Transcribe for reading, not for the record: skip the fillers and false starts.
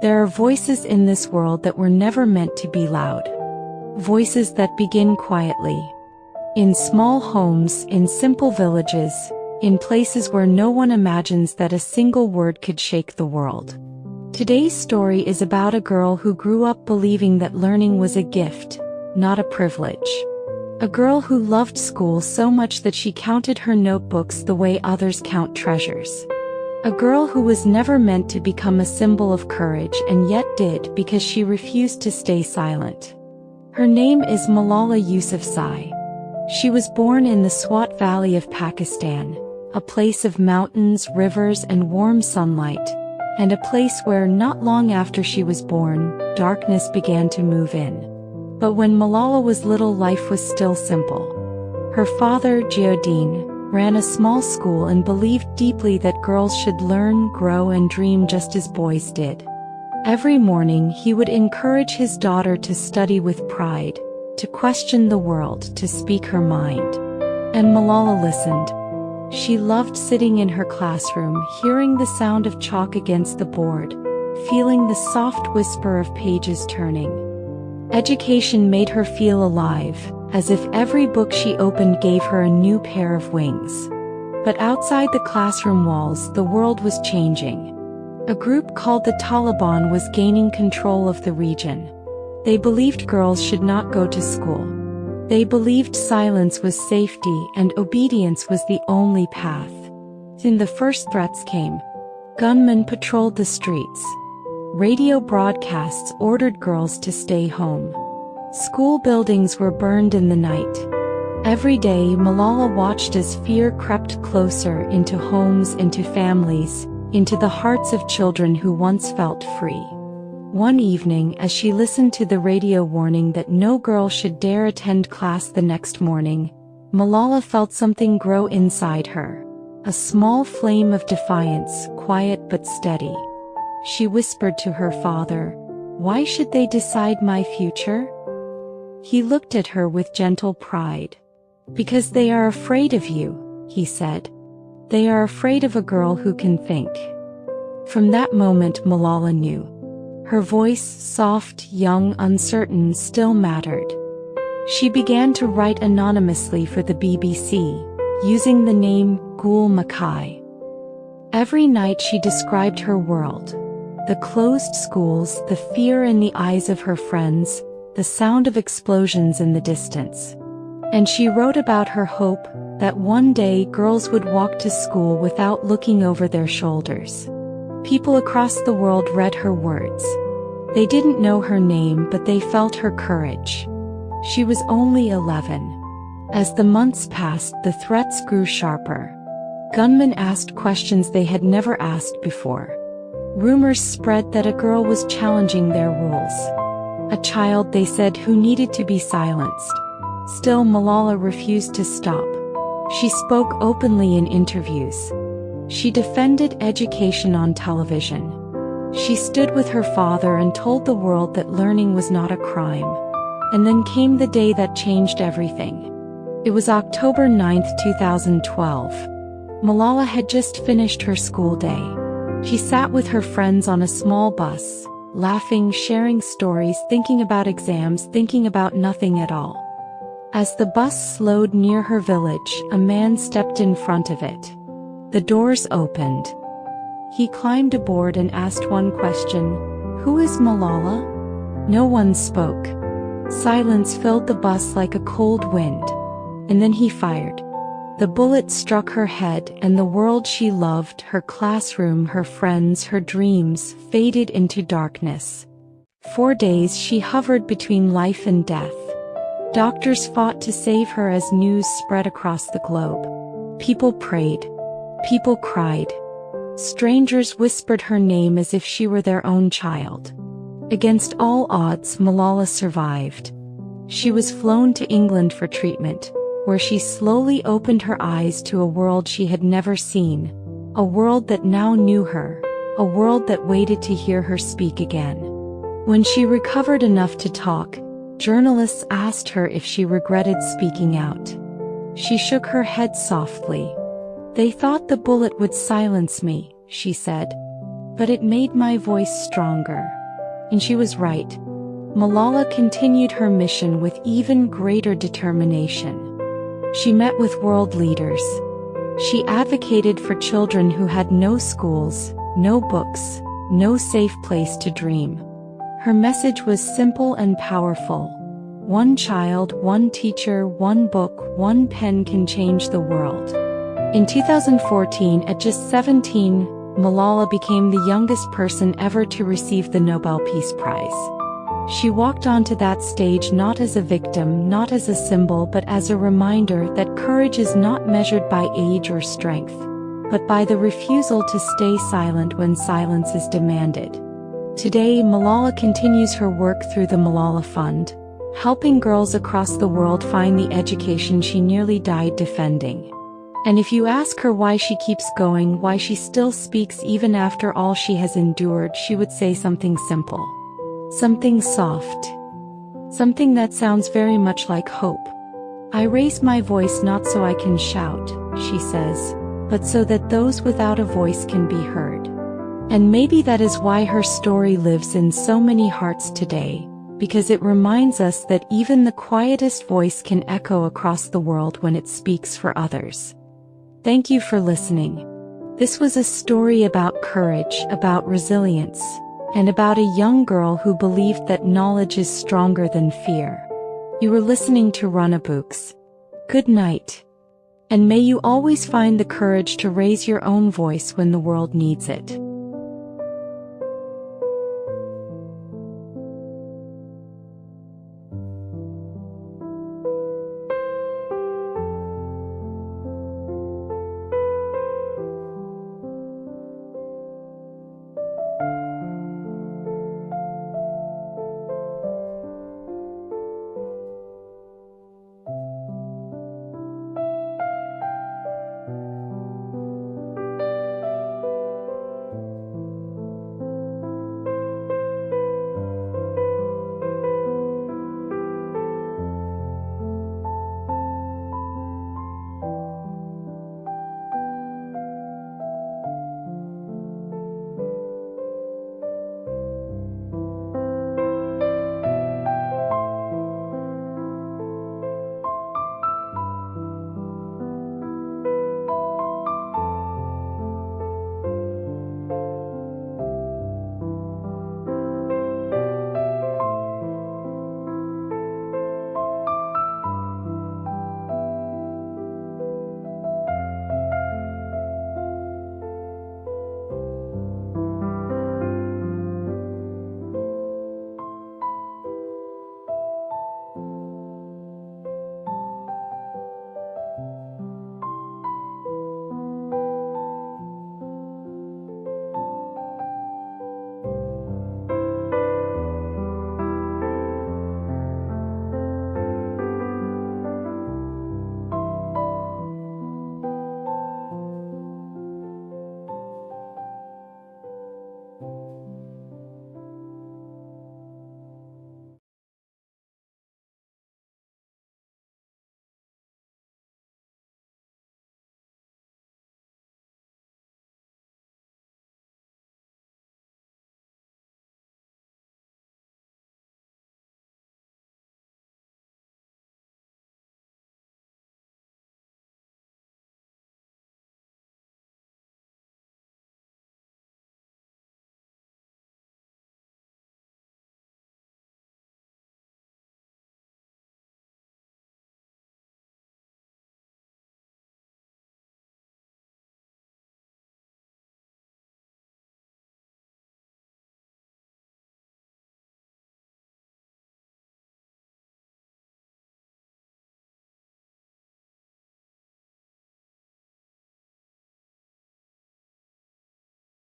There are voices in this world that were never meant to be loud. Voices that begin quietly. In small homes, in simple villages, in places where no one imagines that a single word could shake the world. Today's story is about a girl who grew up believing that learning was a gift, not a privilege. A girl who loved school so much that she counted her notebooks the way others count treasures. A girl who was never meant to become a symbol of courage and yet did because she refused to stay silent. Her name is Malala Yousafzai. She was born in the Swat Valley of Pakistan, a place of mountains, rivers, and warm sunlight, and a place where, not long after she was born, darkness began to move in. But when Malala was little, life was still simple. Her father, Geodine, ran a small school and believed deeply that girls should learn, grow, and dream just as boys did. Every morning he would encourage his daughter to study with pride, to question the world, to speak her mind. And Malala listened. She loved sitting in her classroom, hearing the sound of chalk against the board, feeling the soft whisper of pages turning. Education made her feel alive, as if every book she opened gave her a new pair of wings. But outside the classroom walls, the world was changing. A group called the Taliban was gaining control of the region. They believed girls should not go to school. They believed silence was safety and obedience was the only path. When the first threats came, gunmen patrolled the streets. Radio broadcasts ordered girls to stay home. School buildings were burned in the night. Every day Malala watched as fear crept closer into homes, into families, into the hearts of children who once felt free. One evening, as she listened to the radio warning that no girl should dare attend class the next morning, Malala felt something grow inside her. A small flame of defiance, quiet but steady. She whispered to her father, "Why should they decide my future?" He looked at her with gentle pride. "Because they are afraid of you," he said. "They are afraid of a girl who can think." From that moment Malala knew. Her voice, soft, young, uncertain, still mattered. She began to write anonymously for the BBC, using the name Gul Makai. Every night she described her world. The closed schools, the fear in the eyes of her friends, the sound of explosions in the distance. And she wrote about her hope that one day girls would walk to school without looking over their shoulders. People across the world read her words. They didn't know her name, but they felt her courage. She was only 11. As the months passed, the threats grew sharper. Gunmen asked questions they had never asked before. Rumors spread that a girl was challenging their rules. A child, they said, who needed to be silenced. Still, Malala refused to stop. She spoke openly in interviews. She defended education on television. She stood with her father and told the world that learning was not a crime. And then came the day that changed everything. It was October 9, 2012. Malala had just finished her school day. She sat with her friends on a small bus, laughing, sharing stories, thinking about exams, thinking about nothing at all. As the bus slowed near her village, a man stepped in front of it. The doors opened. He climbed aboard and asked one question: "Who is Malala?" No one spoke. Silence filled the bus like a cold wind. And then he fired. The bullet struck her head, and the world she loved, her classroom, her friends, her dreams, faded into darkness. 4 days she hovered between life and death. Doctors fought to save her as news spread across the globe. People prayed. People cried. Strangers whispered her name as if she were their own child. Against all odds, Malala survived. She was flown to England for treatment, where she slowly opened her eyes to a world she had never seen, a world that now knew her, a world that waited to hear her speak again. When she recovered enough to talk, journalists asked her if she regretted speaking out. She shook her head softly. "They thought the bullet would silence me," she said. but it made my voice stronger. And she was right. Malala continued her mission with even greater determination. She met with world leaders. She advocated for children who had no schools, no books, no safe place to dream. Her message was simple and powerful. One child, one teacher, one book, one pen can change the world. In 2014, at just 17, Malala became the youngest person ever to receive the Nobel Peace Prize. She walked onto that stage not as a victim, not as a symbol, but as a reminder that courage is not measured by age or strength, but by the refusal to stay silent when silence is demanded. Today, Malala continues her work through the Malala Fund, helping girls across the world find the education she nearly died defending. And if you ask her why she keeps going, why she still speaks even after all she has endured, she would say something simple. Something soft. Something that sounds very much like hope. I raise my voice not so I can shout, she says, but so that those without a voice can be heard. And maybe that is why her story lives in so many hearts today, because it reminds us that even the quietest voice can echo across the world when it speaks for others. Thank you for listening. This was a story about courage, about resilience, and about a young girl who believed that knowledge is stronger than fear. You were listening to Runabooks. Good night. And may you always find the courage to raise your own voice when the world needs it.